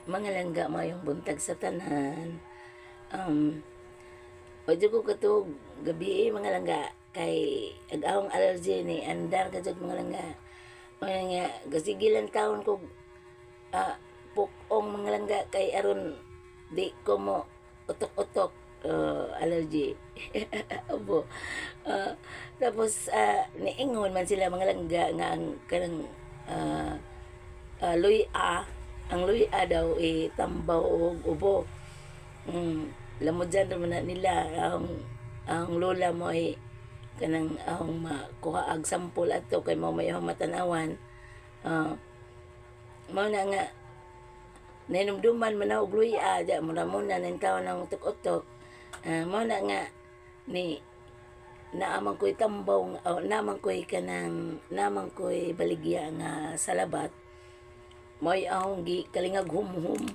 Mga langga mayong buntag sa tanan. Ojo ko katog gabi mga langga kay ag-awang allergy ni andar ka mga langga. Mga nga gasigilan taon ko pukong mga langga kay aron di ko mo utok-utok allergy. Opo. Ah, tapos niingon man sila mga langga nga ang kanang luya, ang luya daw tambaw og ubo. Lamod dyan naman na nila ang lola mo ay kanang ang makuha ag sampol ato kay mo may matanawan. Mao na nga nainumduman man og luya da muna nang taon ng utok-utok. Mao na nga ni naaman ko'y tambaw naman ko'y kanang naman ko'y baligya nga salabat. Mo'y ahong gi kalingag humhum.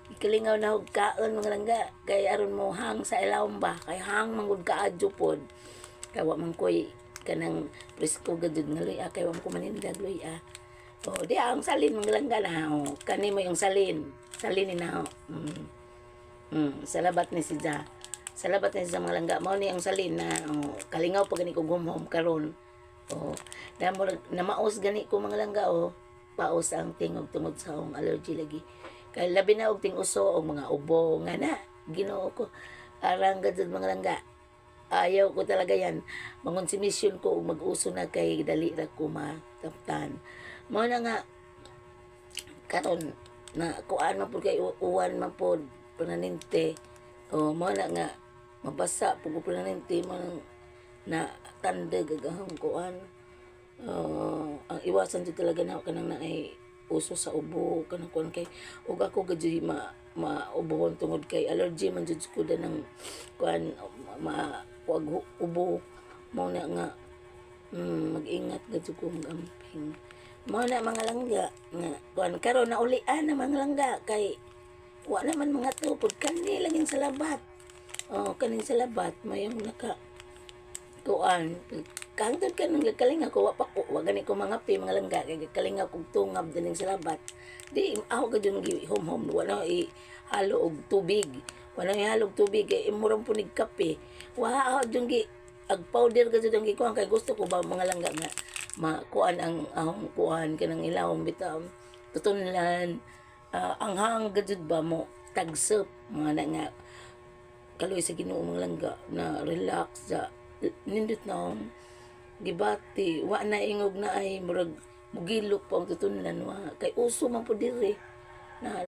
Ikalingaw na og kaon mga langga kay aron mo hang sa ilawom ba kay hang mangud kaadyo pod kawa man koy kanang presko gadud nga luya kay wa ko manindag luya. O di ang salin mga langga na kani mo yung salin ni na salabat ni si Ja. Salabat ni sa mga langga mao ni ang salin na kalingaw pa gani ko gumhom karon. O damo na maos gani ko mga langga paos ang tingog tungod sa akong allergy lagi. Kay labi na og ting uso og mga ubo nga na Ginoo ko arang gadud mga langga. Ayaw ko talaga yan. Mangonsumisyon ko og mag-uso na kay dali ra ko mataptan. Mao na nga karon na kuan man pud kay uwan man pud pananinti. Mao na nga mabasa pud ko pananinti man na tanda gagahang kuan. Ang iwasan jud talaga na kanang naay uso sa ubo kanang kuan kay ug ako gadyo maubohon tungod kay allergy man jud ko ng kuan kuag ubo mao na nga mag-ingat gadyo ko magamping mao na mga langga nga kuan karon na ulian na mga langga kay wa naman mga tupod kani laging salabat kaning salabat mayong naka kuan kantod ka nang gakaling ako wa gani ko mga mga langga kay gakaling ako tungab dining salabat di ako gadyon gi hom wala halo og tubig wala ihalo og tubig kay imurang punig kape wa ako dyon gi ag powder gadyon gi kuan kay gusto ko ba mga langga nga makuan ang ahong kuan kanang ilawom bitaw tutunlan ang hang gadyon ba mo tagsep mga na nga kaloy sa Ginoo mga langga na relax sa nindot na gibati wa na ingog na ay murag mugilok pa ang tutunlan wa kay uso man pud diri na